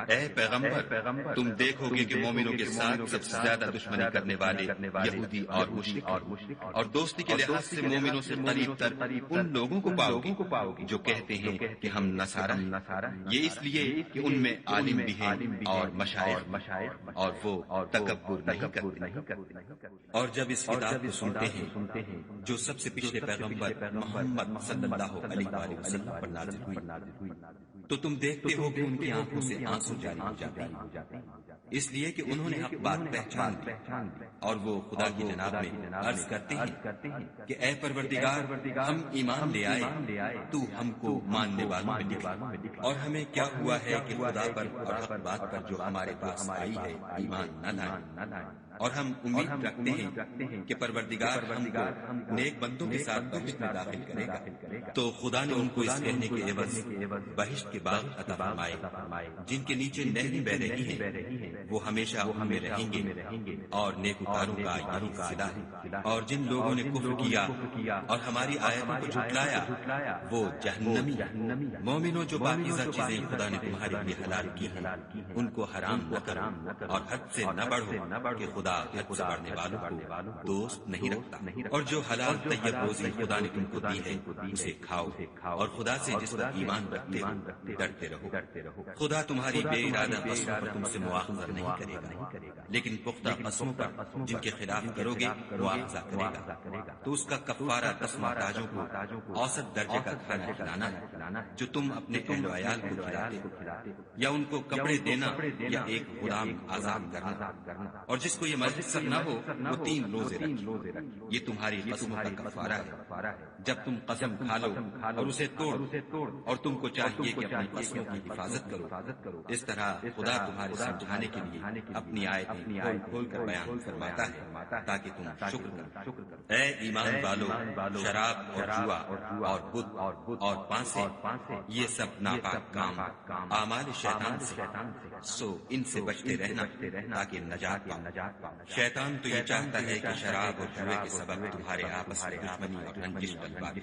اے پیغمبر، تم دیکھو گے کہ مومنوں کے ساتھ سب سے زیادہ دشمنی کرنے والے یہودی اور مشرک ہیں، اور دوستی کے لحاظ سے مومنوں سے قریب تر ان لوگوں کو پاؤ گے جو کہتے ہیں کہ ہم نصارہ ہیں، یہ اس لیے کہ ان میں عالم بھی ہیں اور مشائخ، اور وہ تکبر نہیں کرتے۔ اور جب اس کتاب کو سنتے ہیں جو سب سے پچھلے پیغمبر محمد صلی اللہ علیہ وآلہ وسلم پر نازل ہوئی، تو تم دیکھتے ہو کہ ان کی آنکھوں سے آنسو جاری ہو جاتے ہیں، اس لیے کہ انہوں نے حق بات پہچان لی، اور وہ خدا کی جناب میں عرض کرتے ہیں کہ اے پروردگار، ہم ایمان لے آئے، تو ہم کو ماننے والوں میں لکھ، اور ہمیں کیا ہوا ہے کہ خدا پر اور حق بات پر جو ہمارے پاس آئی ہے ایمان نہ لائیں، اور ہم امید رکھتے ہیں کہ پروردگار ہم کو نیک بندوں کے ساتھ بہشت میں داخل کرے گا۔ تو خدا نے ان کو اس کہنے کے عوض بہشت کے باغ عطا فرمائے جن کے نیچے نہریں بہ رہی ہیں، وہ ہمیشہ ان میں رہیں گے، اور نیکوکاروں کا یہی صلہ ہے۔ اور جن لوگوں نے کفر کیا اور ہماری آیتوں کو جھٹلایا وہ جہنمی۔ مومنوں، جو پاکیزہ چیزیں خدا نے تمہارے لیے حلال کی ہیں ان کو حرام نہ کرو، اور حد سے نہ بڑھو کہ خدا حد سے بڑھنے والوں کو دوست نہیں رکھتا۔ اور جو حلال طیب روزی خدا نے تم کو دی ہے اسے کھاؤ، اور خدا سے جس پر ایمان رکھتے ہو ڈرتے رہو۔ خدا تمہاری بے ارادہ قسموں پر تم سے مواخذہ نہیں کرے گا، لیکن پختہ قسموں پر جن کے خلاف کرو گے مواخذہ کرے گا۔ تو اس کا کفارہ 10 محتاجوں کو اوسط درجے کا کھانا کھلانا ہے جو تم اپنے اہل و عیال کو کھلاتے ہو، یا ان کو کپڑے دینا، یا ایک غلام آزاد کرنا۔ اور جس کو یہ میسر نہ ہو وہ 3 روزے رکھے، یہ تمہاری قسموں کا کفارہ ہے۔ جب تم قسم کھا لو اور اسے توڑ اور تم کو چاہیے کہ اپنی قسموں کی حفاظت کرو، اس طرح خدا تمہارے سمجھانے کے لیے اپنی آیتیں کھول کھول کر بیان فرماتا ہے تاکہ تم شکر کرو۔ اے ایمان والو، شراب اور جوا اور بت اور پانسے یہ سب ناپاک کام اعمال شیطان سے، سو ان سے بچتے رہنا تاکہ نجات پاؤ۔ شیطان تو یہ چاہتا ہے کہ شراب اور جوے کے سبب تمہارے آپس میں دشمنی اور رنجش ڈلوا دے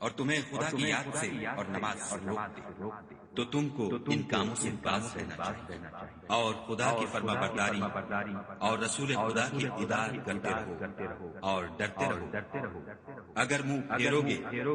اور تمہیں خدا کی یاد سے اور نماز سے روک دے، تو تم کو ان کاموں سے باز رہنا چاہیے اور خدا کی فرما برداری اور رسول خدا کی اطاعت کرتے رہو اور ڈرتے رہو۔ اگر منہ پھیرو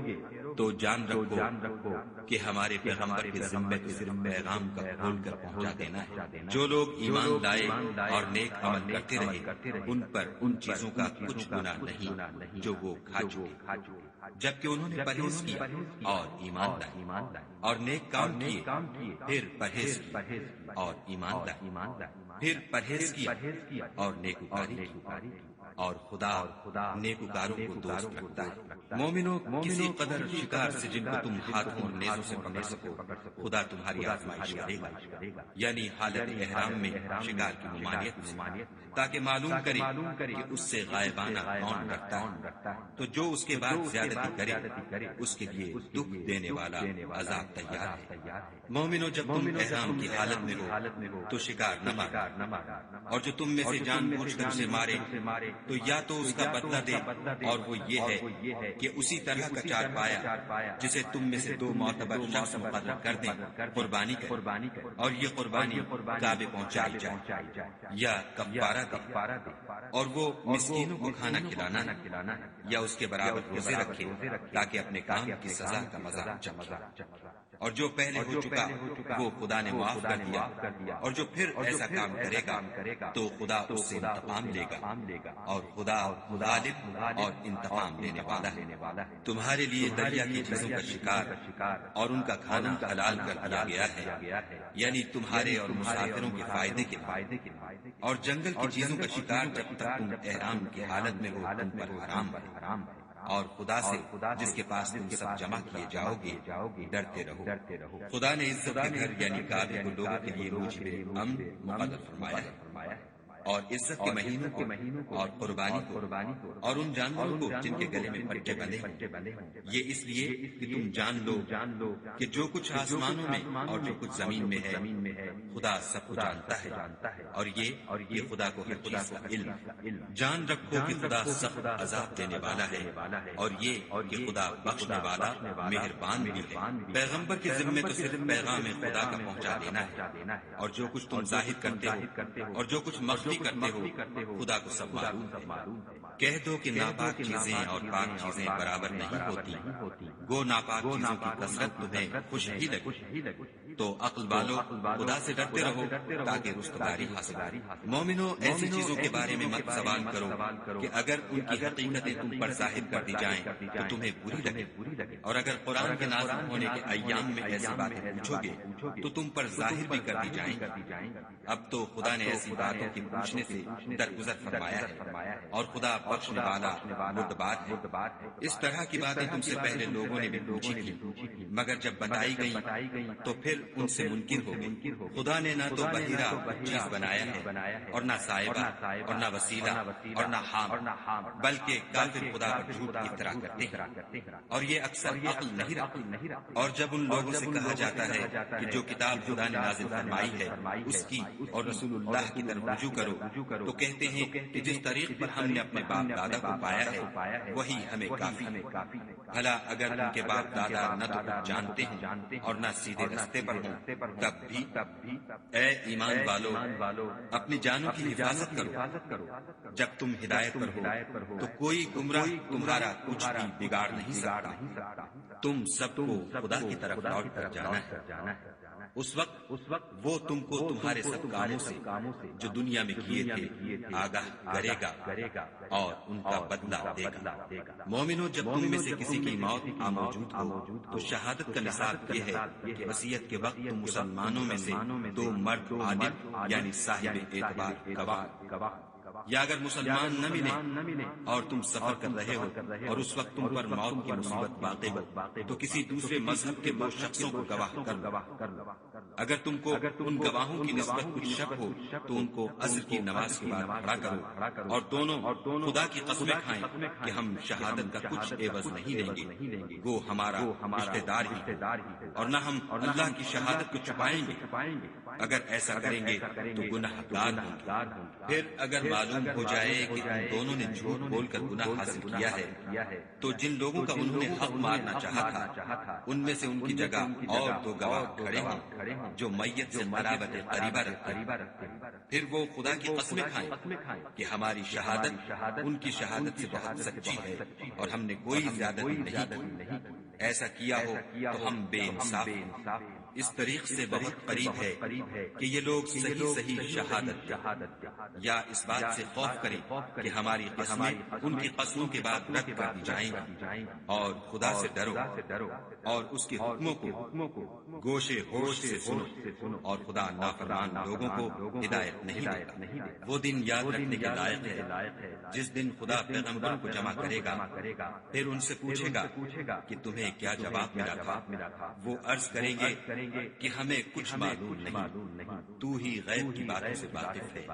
گے تو جان رکھو کہ ہمارے پیغمبر کے ذمے تو صرف پیغام کا کھول کر پہنچا دینا ہے۔ جو لوگ ایمان لائے اور نیک عمل کرتے رہے ان پر ان چیزوں کا کچھ گناہ نہیں جو وہ کھا چکے، جبکہ انہوں نے پرہیز کیا اور ایمان لائے اور نیک کام کیے، پھر پرہیز کیا اور ایمان لائے، پھر پرہیز کیا اور نیکوکاری کی، اور خدا نیکوکاروں کو دوست رکھتا ہے۔ مومنوں، کسی قدر شکار سے جن کو تم ہاتھوں اور نیزوں سے پکڑ سکو خدا تمہاری آزمائش کرے گا، یعنی حالت احرام میں شکار کی ممانعت میں، تاکہ معلوم کرے کہ اس سے غائبانہ کون رکھتا ہے، تو جو اس کے بعد زیادتی کرے اس کے لیے دکھ دینے والا عذاب تیار ہے۔ مومنوں، جب تم احرام کی حالت میں ہو تو شکار نہ مارو، اور جو تم میں سے جان بوجھ کر اسے مارے تو یا تو اس کا بدلہ دے، اور وہ یہ ہے کہ اسی طرح کا چار پایا جسے تم میں سے 2 معتبر شخص مقرر کر دیں قربانی کرے، اور یہ قربانی کعبے پہنچائی جائے یا کفارہ دے، اور وہ مسکینوں کو کھانا کھلانا ہے یا اس کے برابر روزے رکھے تاکہ اپنے کام کی سزا کا مذاق چکھے۔ اور جو پہلے ہو چکا وہ خدا نے معاف کر دیا، اور جو پھر ایسا کام کرے گا تو خدا اس سے انتقام لے گا، اور خدا غالب اور انتقام لینے والا ہے۔ تمہارے لیے دریا کی چیزوں کا شکار اور ان کا کھانا حلال کر دیا گیا ہے، یعنی تمہارے اور مسافروں کے فائدے کے لیے، اور جنگل کی چیزوں کا شکار جب تک تم احرام کی حالت میں ہو تم پر حرام ہے، اور خدا سے جس کے پاس تم سب جمع کیے جاؤ گے ڈرتے رہو۔ خدا نے عزت کے گھر یعنی کعبے کو لوگوں کے لیے موجب امن مقرر فرمایا ہے، اور عزت کے مہینوں کو اور قربانی کو اور ان جانوروں کو جن کے گلے میں پٹے بندھے ہیں، یہ اس لیے کہ تم جان لو کہ جو کچھ آسمانوں میں اور جو کچھ زمین میں ہے خدا سب کو جانتا ہے، اور یہ خدا کو ہر چیز کا علم ہے۔ جان رکھو کہ خدا سخت عذاب دینے والا ہے، اور یہ کہ خدا بخشنے والا مہربان بھی ہے۔ پیغمبر کے ذمے تو صرف پیغام خدا کا پہنچا دینا ہے، اور جو کچھ تم ظاہر کرتے ہو اور جو کچھ مخفی کرتے ہو خدا کو سب معلوم ہے۔ کہہ دو کہ ناپاک چیزیں اور پاک چیزیں برابر نہیں ہوتی، گو ناپاک چیزوں کی کثرت تمہیں خوش ہی لگے، تو عقل والو خدا سے ڈرتے رہو تاکہ رستگاری حاصل ہو۔ مومنو، ایسی چیزوں کے بارے میں مت سوال کرو کہ اگر ان کی حقیقتیں تم پر ظاہر کر دی جائیں تو تمہیں بری لگے، اور اگر قرآن کے نازل ہونے کے ایام میں ایسی باتیں پوچھو گے تو تم پر ظاہر بھی کر دی جائیں گی۔ اب تو خدا نے ایسی باتوں کے پوچھنے سے درگزر فرمایا ہے، اور خدا بخشنے والا مردبار ہے۔ اس طرح کی باتیں تم سے پہلے لوگوں نے بھی پوچھی تھی، مگر جب بتائی گئیں تو پھر ان سے منکر ہو گئے۔ خدا نے نہ تو بحیرہ چیز بنایا ہے اور نہ صاحبہ اور نہ وسیلہ اور نہ حام، بلکہ کافر خدا پر جھوٹ افطرا کرتے ہیں، اور یہ اکثر عقل نہیں رکھتے۔ اور جب ان لوگوں سے کہا جاتا ہے کہ جو کتاب خدا نے نازل فرمائی ہے اس کی اور رسول اللہ کی طرف رجوع کرو، تو کہتے ہیں کہ جس طریق پر ہم نے اپنے باپ دادا کو پایا ہے وہی ہمیں کافی ہے۔ بھلا اگر ان کے باپ دادا نہ تو کچھ جانتے ہیں اور نہ سیدھے رستے پر ہوں تب بھی اے ایمان والو اپنی جانوں کی حفاظت کرو۔ جب تم ہدایت پر ہو تو کوئی گمراہ تمہارا کچھ بھی بگاڑ نہیں سکتا۔ تم سب کو خدا کی طرف لوٹ کر جانا ہے، اس وقت وہ تم کو تمہارے سب کاموں سے جو دنیا میں کیے تھے آگاہ کرے گا اور ان کا بدلہ دے گا۔ مومنو، جب تم میں سے کسی کی موت موجود ہو تو شہادت کا نصاب یہ ہے کہ وصیت کے وقت تم مسلمانوں میں سے 2 مرد عادل یعنی صاحب اعتبار گواہ، یا اگر مسلمان نہ ملے اور تم سفر کر رہے ہو اور اس وقت تم پر موت کی مصیبت واقع ہو تو کسی دوسرے مذہب کے 2 شخصوں کو گواہ کر لو۔ اگر تم کو ان گواہوں کی نسبت کچھ شک ہو تو ان کو عصر کی نماز کے بعد کھڑا کرو اور دونوں خدا کی قسمیں کھائیں کہ ہم شہادت کا کچھ عوض نہیں لیں گے، وہ ہمارا رشتہ دار ہی اور نہ ہم اللہ کی شہادت کو چھپائیں گے۔ اگر ایسا کریں گے تو گناہ گار ہوں گے۔ پھر اگر معلوم ہو جائے کہ ان دونوں نے جھوٹ بول کر گناہ حاصل کیا ہے تو جن لوگوں کا انہوں نے حق مارنا چاہا تھا ان میں سے ان کی جگہ اور 2 گواہ کھڑے ہوں جو میت سے قرابت قریبہ رکھتے ہیں۔ پھر وہ خدا کی قسمیں کھائیں کہ ہماری شہادت ان کی شہادت سے بہت سچی ہے اور ہم نے کوئی زیادتی نہیں کی۔ ایسا کیا ہو تو ہم بے انصاف ہیں۔ اس طریق سے بہت قریب ہے کہ یہ لوگ صحیح شہادت دیں، یا اس بات سے خوف کریں کہ ہماری قسمیں ان کی قسموں کے بعد رد کر دی جائیں گی، اور خدا سے ڈرو اور اس کے حکموں کو گوشے ہوش سے سنو، اور خدا نافرمان لوگوں کو ہدایت نہیں دیتا۔ وہ دن یاد رکھنے کے لائق ہے جس دن خدا پیغمبروں کو جمع کرے گا، پھر ان سے پوچھے گا کہ تمہیں کیا جواب ملا تھا۔ وہ عرض کریں گے کہ ہمیں کچھ معلوم نہیں، تو ہی غیب کی باتوں سے واقف ہے۔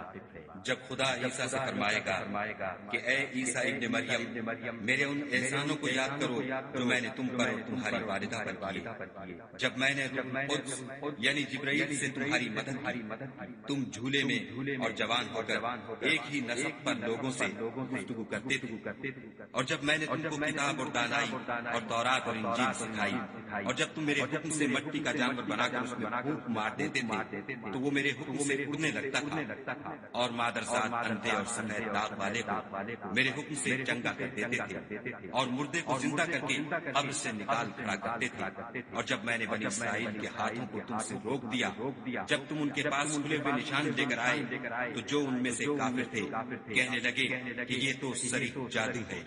جب خدا عیسیٰ سے فرمائے گا کہ اے عیسیٰ ابن مریم، میرے ان احسانوں کو یاد کرو جو میں نے تم پر اور تمہاری والدہ پر کیے، جب میں نے روح القدس یعنی جبرائیل سے تمہاری مدد کی، تم جھولے میں اور جوان ہو کر ایک ہی نسب پر لوگوں سے گفتگو کرتے تھے، اور جب میں نے تم کو کتاب اور دانائی اور تورات اور انجیل سکھائی، اور جب تم میرے حکم سے مٹی کا جانور بنا کر اس میں پھونک مار دیتے تھے تو وہ میرے حکم سے اڑنے لگتا تھا، اور مادرزاد اندھے اور سفید داغ والے کو میرے حکم سے چنگا کر دیتے تھے، اور مردے کو زندہ کر کے قبر سے نکال کھڑا کرتے تھے۔ اور جب میں نے بنی اسرائیل کے ہاتھوں کو تم سے روک دیا، جب تم ان کے پاس کھلے ہوئے نشان لے کر آئے تو جو ان میں سے کافر تھے کہنے لگے کہ یہ تو صریح جادو ہے۔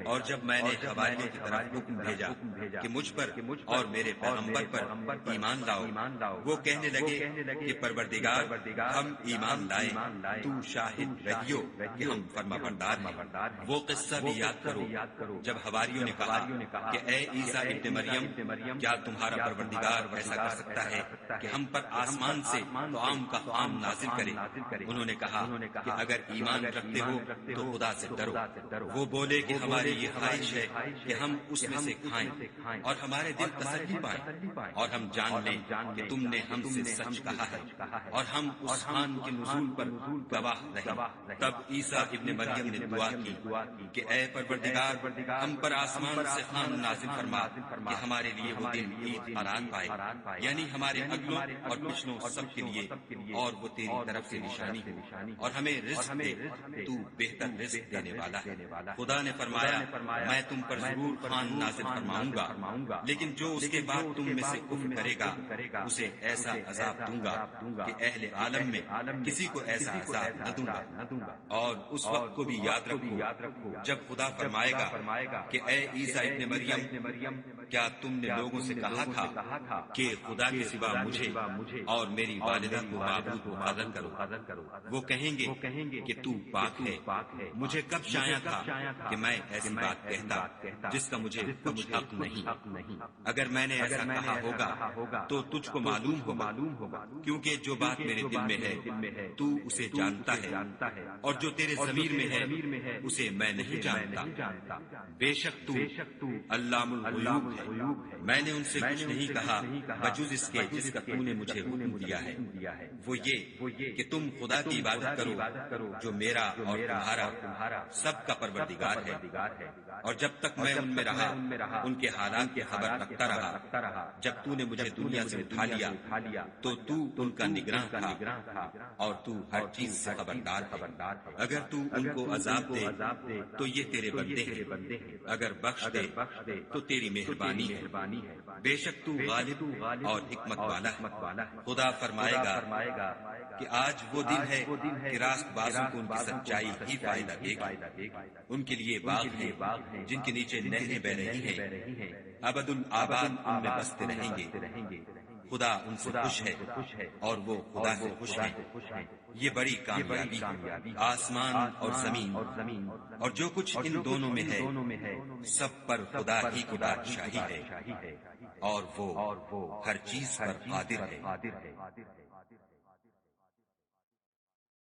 اور جب میں نے حواریوں کی طرف حکم بھیجا کہ مجھ پر اور میرے پیغمبر پر ایمان لاؤ، وہ کہنے لگے کہ پروردگار ہم ایمان لائے، تو شاہد رہیو کہ ہم فرما بردار ہیں۔ وہ قصہ بھی یاد کرو جب حواریوں نے کہا کہ اے عیسیٰ ابن مریم، کیا تمہارا پروردگار ایسا کر سکتا ہے کہ ہم پر آسمان سے طعام کا خوان نازل کرے؟ انہوں نے کہا کہ اگر ایمان رکھتے ہو تو خدا سے ڈرو۔ وہ بولے کہ ہماری یہ خواہش ہے کہ ہم اس میں سے کھائیں اور ہمارے دل تسلی پائیں، اور ہم جان لیں کہ تم نے ہم سے سچ کہا ہے، اور ہم اس خان کے نزول پر گواہ رہیں۔ تب عیسیٰ ابن مریم نے دعا کی کہ اے پروردگار، ہم پر آسمان سے خان نازل فرما کہ ہمارے لیے وہ دن عید قرار پائے، یعنی ہمارے اگلوں اور پچھلوں سب کے لیے، اور وہ تیری طرف سے نشانی ہو، اور ہمیں رزق دے، تو بہتر رزق دینے والا ہے۔ خدا نے فرمایا میں تم پر ضرور خان نازل فرماؤں گا، لیکن جو اس کے بعد تم میں سے کفر کرے گا اسے ایسا عذاب دوں گا کہ اہل عالم میں کسی کو ایسا عذاب نہ دوں گا۔ اور اس وقت کو بھی یاد رکھو جب خدا فرمائے گا کہ اے عیسیٰ ابن مریم، کیا تم نے لوگوں سے کہا تھا کہ خدا کے سوا مجھے اور میری والدہ کو معبود مقرر کرو؟ وہ کہیں گے کہ تو پاک ہے، مجھے کب شایع تھا کہ میں ایسی بات کہتا جس کا مجھے کچھ حق نہیں۔ اگر میں نے ایسا کہا ہوگا تو تجھ کو معلوم ہوگا، کیونکہ جو بات میرے دل میں ہے تو اسے جانتا ہے، اور جو تیرے ضمیر میں ہے اسے میں نہیں جانتا۔ بے شک تو علام الغیوب ہے۔ میں نے ان سے کچھ نہیں کہا بجز اس کے جس کا تو نے مجھے حکم دیا ہے، وہ یہ کہ تم خدا کی عبادت کرو جو میرا اور تمہارا سب کا پروردگار ہے۔ اور جب تک میں ان میں رہا ان کے حالات کی خبر رکھتا رہا۔ جب تو نے مجھے دنیا دنیا سے اٹھا لیا تو تو ان کا نگراں تھا اور تو ہر چیز سے خبردار ہے۔ اگر تو ان کو عذاب دے تو یہ تیرے بندے ہیں، اگر بخش دے تو تیری مہربانی ہے، بے شک تو غالب اور حکمت والا ہے۔ خدا فرمائے گا کہ آج وہ دن ہے کہ راست بازوں کو ان کی سچائی ہی فائدہ دے گی۔ ان کے لیے باغ ہیں جن کے نیچے نہریں بہ رہی ہیں، ابد الآباد ان میں بستے رہیں گے۔ خدا ان سے خوش ہے اور وہ خدا سے خوش ہیں۔ یہ بڑی کامیابی ہے۔ آسمان اور زمین اور جو کچھ ان دونوں میں ہے سب پر خدا ہی کی بادشاہی ہے اور وہ ہر چیز پر قادر ہے۔